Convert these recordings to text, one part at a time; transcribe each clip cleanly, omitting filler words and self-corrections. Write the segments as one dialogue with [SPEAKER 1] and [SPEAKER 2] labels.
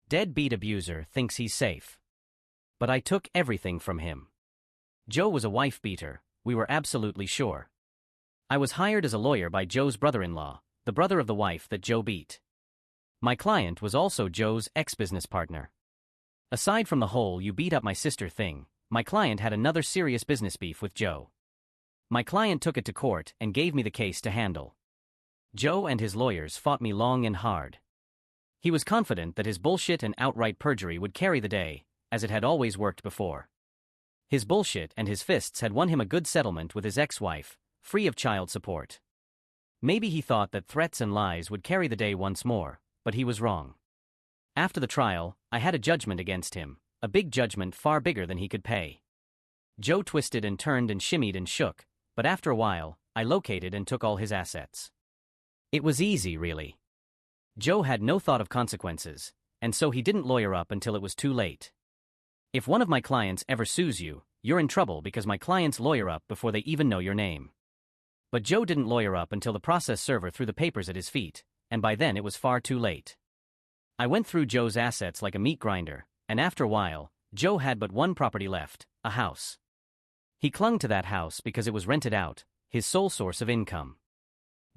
[SPEAKER 1] Deadbeat abuser thinks he's safe. But I took everything from him. Joe was a wife beater, we were absolutely sure. I was hired as a lawyer by Joe's brother-in-law, the brother of the wife that Joe beat. My client was also Joe's ex-business partner. Aside from the whole "you beat up my sister" thing, my client had another serious business beef with Joe. My client took it to court and gave me the case to handle. Joe and his lawyers fought me long and hard. He was confident that his bullshit and outright perjury would carry the day, as it had always worked before. His bullshit and his fists had won him a good settlement with his ex-wife, free of child support. Maybe he thought that threats and lies would carry the day once more, but he was wrong. After the trial, I had a judgment against him, a big judgment far bigger than he could pay. Joe twisted and turned and shimmied and shook, but after a while, I located and took all his assets. It was easy, really. Joe had no thought of consequences, and so he didn't lawyer up until it was too late. If one of my clients ever sues you, you're in trouble because my clients lawyer up before they even know your name. But Joe didn't lawyer up until the process server threw the papers at his feet, and by then it was far too late. I went through Joe's assets like a meat grinder, and after a while, Joe had but one property left, a house. He clung to that house because it was rented out, his sole source of income.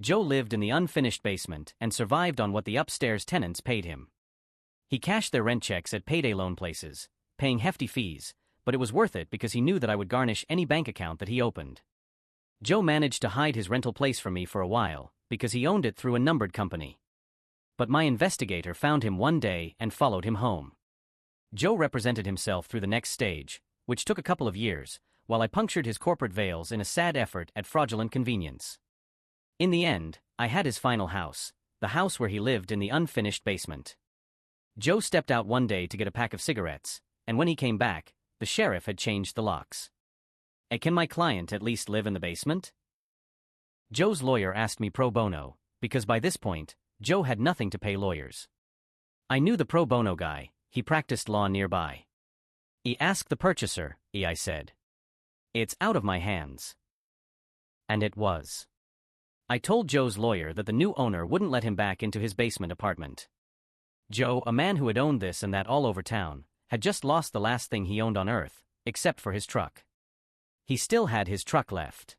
[SPEAKER 1] Joe lived in the unfinished basement and survived on what the upstairs tenants paid him. He cashed their rent checks at payday loan places, paying hefty fees, but it was worth it because he knew that I would garnish any bank account that he opened. Joe managed to hide his rental place from me for a while, because he owned it through a numbered company. But my investigator found him one day and followed him home. Joe represented himself through the next stage, which took a couple of years, while I punctured his corporate veils in a sad effort at fraudulent convenience. In the end, I had his final house, the house where he lived in the unfinished basement. Joe stepped out one day to get a pack of cigarettes, and when he came back, the sheriff had changed the locks. Can my client at least live in the basement? Joe's lawyer asked me pro bono, because by this point, Joe had nothing to pay lawyers. I knew the pro bono guy, he practiced law nearby. Ask the purchaser, I said. It's out of my hands. And it was. I told Joe's lawyer that the new owner wouldn't let him back into his basement apartment. Joe, a man who had owned this and that all over town, had just lost the last thing he owned on earth, except for his truck. He still had his truck left.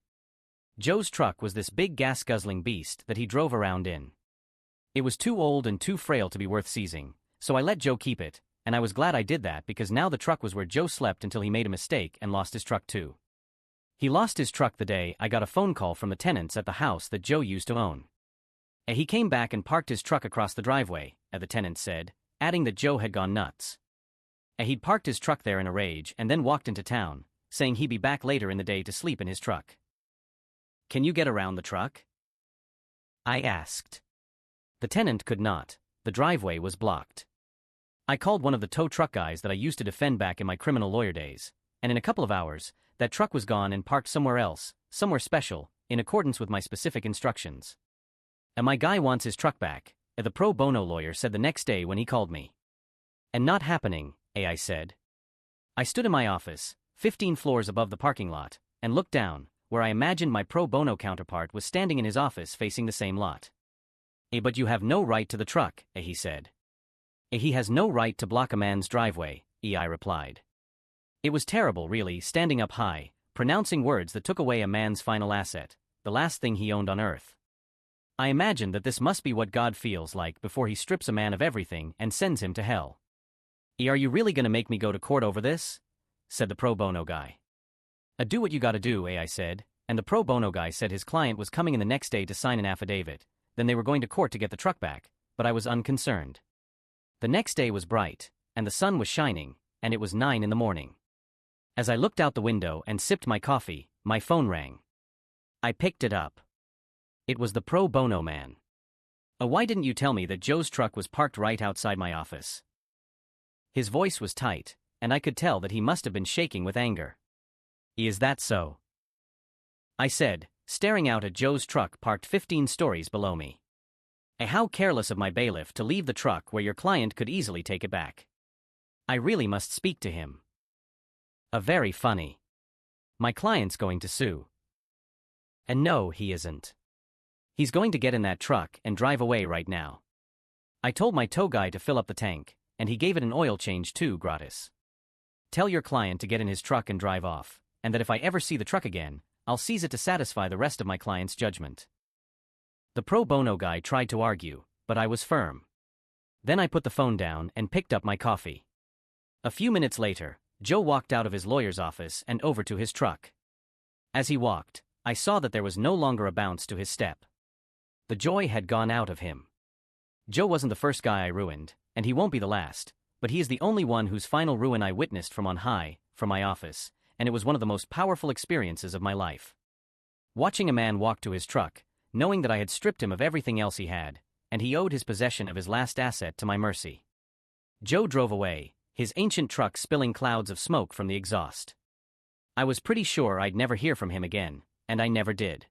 [SPEAKER 1] Joe's truck was this big gas-guzzling beast that he drove around in. It was too old and too frail to be worth seizing, so I let Joe keep it, and I was glad I did that because now the truck was where Joe slept until he made a mistake and lost his truck too. He lost his truck the day I got a phone call from the tenants at the house that Joe used to own. He came back and parked his truck across the driveway, the tenants said, adding that Joe had gone nuts. He'd parked his truck there in a rage and then walked into town, saying he'd be back later in the day to sleep in his truck. Can you get around the truck? I asked. The tenant could not. The driveway was blocked. I called one of the tow truck guys that I used to defend back in my criminal lawyer days, and in a couple of hours, that truck was gone and parked somewhere else, somewhere special, in accordance with my specific instructions. And my guy wants his truck back, the pro bono lawyer said the next day when he called me. And not happening, I said. I stood in my office, 15 floors above the parking lot, and looked down, where I imagined my pro bono counterpart was standing in his office facing the same lot. But you have no right to the truck, he said. He has no right to block a man's driveway, I replied. It was terrible, really, standing up high, pronouncing words that took away a man's final asset, the last thing he owned on earth. I imagined that this must be what God feels like before he strips a man of everything and sends him to hell. Are you really going to make me go to court over this? Said the pro bono guy. Do what you gotta do, I said, and the pro bono guy said his client was coming in the next day to sign an affidavit, then they were going to court to get the truck back, but I was unconcerned. The next day was bright, and the sun was shining, and it was 9 in the morning. As I looked out the window and sipped my coffee, my phone rang. I picked it up. It was the pro bono man. Why didn't you tell me that Joe's truck was parked right outside my office? His voice was tight, and I could tell that he must have been shaking with anger. Is that so? I said, staring out at Joe's truck parked 15 stories below me. How careless of my bailiff to leave the truck where your client could easily take it back. I really must speak to him. Very funny. My client's going to sue. And no, he isn't. He's going to get in that truck and drive away right now. I told my tow guy to fill up the tank, and he gave it an oil change too, gratis. Tell your client to get in his truck and drive off, and that if I ever see the truck again, I'll seize it to satisfy the rest of my client's judgment. The pro bono guy tried to argue, but I was firm. Then I put the phone down and picked up my coffee. A few minutes later, Joe walked out of his lawyer's office and over to his truck. As he walked, I saw that there was no longer a bounce to his step. The joy had gone out of him. Joe wasn't the first guy I ruined, and he won't be the last, but he is the only one whose final ruin I witnessed from on high, from my office, and it was one of the most powerful experiences of my life. Watching a man walk to his truck, knowing that I had stripped him of everything else he had, and he owed his possession of his last asset to my mercy. Joe drove away, his ancient truck spilling clouds of smoke from the exhaust. I was pretty sure I'd never hear from him again, and I never did.